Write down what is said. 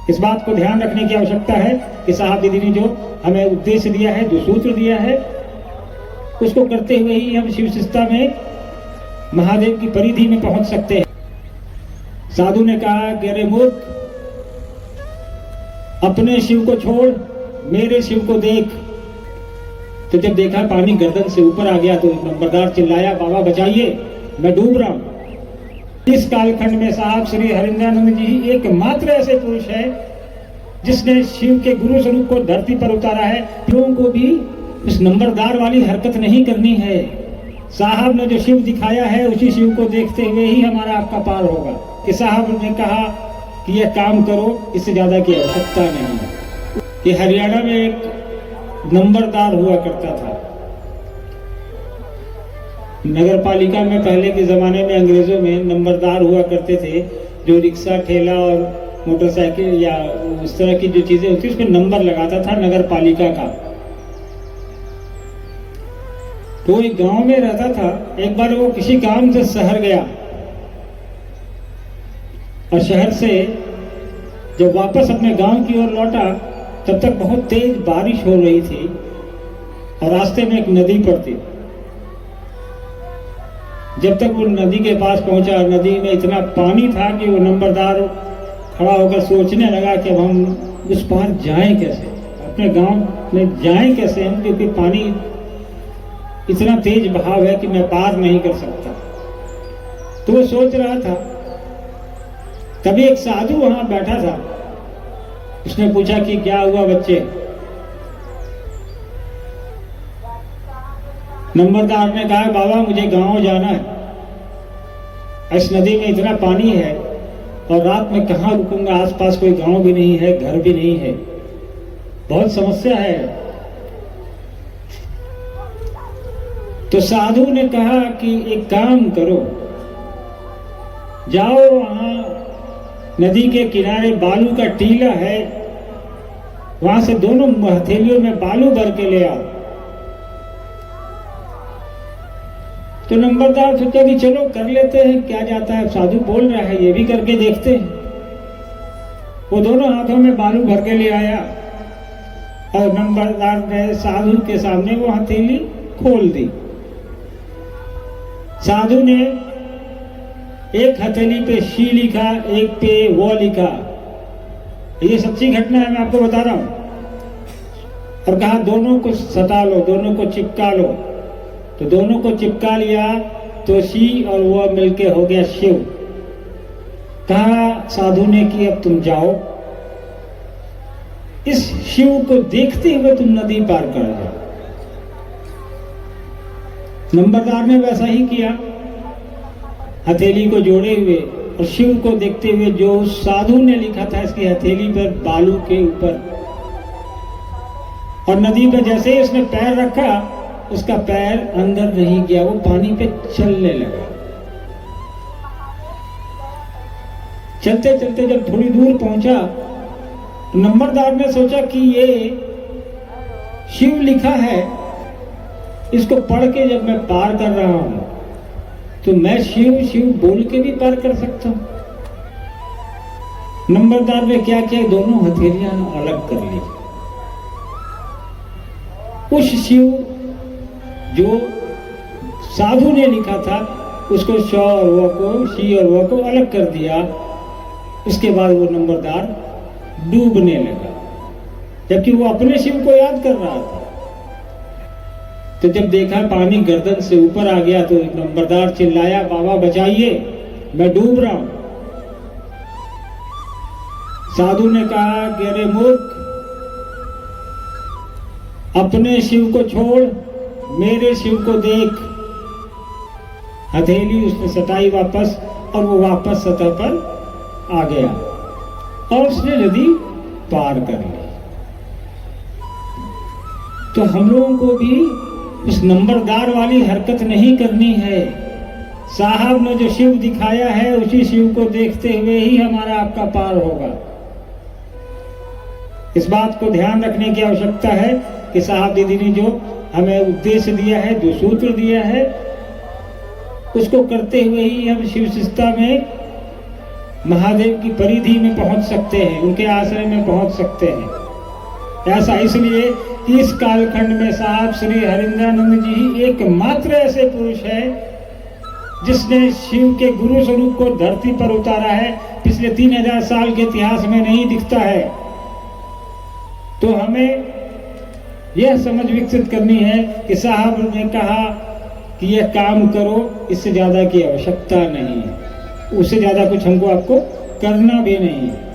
इस बात को ध्यान रखने की आवश्यकता है कि साहब दीदी ने जो हमें उद्देश्य दिया है, जो सूत्र दिया है, उसको करते हुए ही हम शिव शिष्टता में महादेव की परिधि में पहुंच सकते हैं। साधु ने कहा कि अरे मूर्ख, अपने शिव को छोड़ मेरे शिव को देख। तो जब देखा पानी गर्दन से ऊपर आ गया तो नंबरदार चिल्लाया, बाबा बचाइए, मैं डूब रहा हूं। इस कालखंड में साहब श्री हरिंद्रानंद जी एकमात्र ऐसे पुरुष है जिसने शिव के गुरु स्वरूप को धरती पर उतारा है। लोगों को भी उस नंबरदार वाली हरकत नहीं करनी है। साहब ने जो शिव दिखाया है उसी शिव को देखते हुए ही हमारा आपका पार होगा। कि साहब ने कहा कि यह काम करो, इससे ज्यादा की आवश्यकता नहीं है। कि हरियाणा में एक नंबरदार हुआ करता था। नगर पालिका में पहले के जमाने में अंग्रेजों में नंबरदार हुआ करते थे, जो रिक्शा, ठेला और मोटरसाइकिल या उस तरह की जो चीजें होती उसमें नंबर लगाता था नगर पालिका का। तो एक गांव में रहता था। एक बार वो किसी काम से शहर गया और शहर से जब वापस अपने गांव की ओर लौटा तब तक बहुत तेज बारिश हो रही थी और रास्ते में एक नदी पड़ती। जब तक वो नदी के पास पहुंचा, नदी में इतना पानी था कि वो नंबरदार खड़ा होकर सोचने लगा कि अब हम उस पार जाएं कैसे, अपने गांव में जाएं कैसे हम, क्योंकि पानी इतना तेज बहाव है कि मैं पार नहीं कर सकता। तो वो सोच रहा था, तभी एक साधु वहां बैठा था। उसने पूछा कि क्या हुआ बच्चे? नंबरदार ने कहा, बाबा मुझे गांव जाना है, इस नदी में इतना पानी है और रात में कहां रुकूंगा, आसपास कोई गांव भी नहीं है, घर भी नहीं है, बहुत समस्या है। तो साधु ने कहा कि एक काम करो, जाओ वहां नदी के किनारे बालू का टीला है, वहां से दोनों हथेलियों में बालू भर के ले आओ। तो नंबरदार सोचा कि चलो कर लेते हैं, क्या जाता है, साधु बोल रहा है, ये भी करके देखते हैं। वो दोनों हाथों में बालू भर के ले आया और नंबरदार ने साधु के सामने वो हथेली खोल दी। साधु ने एक हथेली पे शी लिखा, एक पे वो लिखा। ये सच्ची घटना है, मैं आपको बता रहा हूं। और कहा दोनों को सटा लो, दोनों को चिपका लो। तो दोनों को चिपका लिया तो शी और वो मिलके हो गया शिव। कहा साधु ने कि अब तुम जाओ, इस शिव को देखते हुए तुम नदी पार कर जाओ। नंबरदार ने वैसा ही किया, हथेली को जोड़े हुए और शिव को देखते हुए जो साधु ने लिखा था इसकी हथेली पर बालू के ऊपर, और नदी पे जैसे ही उसने पैर रखा उसका पैर अंदर नहीं गया, वो पानी पे चलने लगा। चलते चलते जब थोड़ी दूर पहुंचा तो नंबरदार ने सोचा कि ये शिव लिखा है, इसको पढ़ के जब मैं पार कर रहा हूं तो मैं शिव शिव बोल के भी पार कर सकता हूं। नंबरदार ने क्या किया, दोनों हथेलियां अलग कर ली। उस शिव जो साधु ने लिखा था उसको श और व को, शी और व को अलग कर दिया। उसके बाद वो नंबरदार डूबने लगा, जबकि वो अपने शिव को याद कर रहा था। तो जब देखा पानी गर्दन से ऊपर आ गया तो नंबरदार चिल्लाया, बाबा बचाइए, मैं डूब रहा हूं। साधु ने कहा कि अरे मूर्ख, अपने शिव को छोड़ मेरे शिव को देख। हथेली उसने सटाई वापस और वो वापस सतह पर आ गया और उसने नदी पार कर ली। तो हम लोगों को भी उस नंबरदार वाली हरकत नहीं करनी है। साहब ने जो शिव दिखाया है उसी शिव को देखते हुए ही हमारा आपका पार होगा। इस बात को ध्यान रखने की आवश्यकता है कि साहब दीदी ने जो हमें उद्देश्य दिया है, जो सूत्र दिया है, उसको करते हुए ही हम शिव शिष्टता में महादेव की परिधि में पहुंच सकते हैं, उनके आश्रय में पहुंच सकते हैं। ऐसा इसलिए कि इस कालखंड में साहब श्री हरिंद्रानंद जी ही एकमात्र ऐसे पुरुष है जिसने शिव के गुरु स्वरूप को धरती पर उतारा है। पिछले 3000 साल के इतिहास में नहीं दिखता है। तो हमें यह समझ विकसित करनी है कि साहब ने कहा कि यह काम करो, इससे ज्यादा की आवश्यकता नहीं है, उससे ज्यादा कुछ हमको आपको करना भी नहीं है।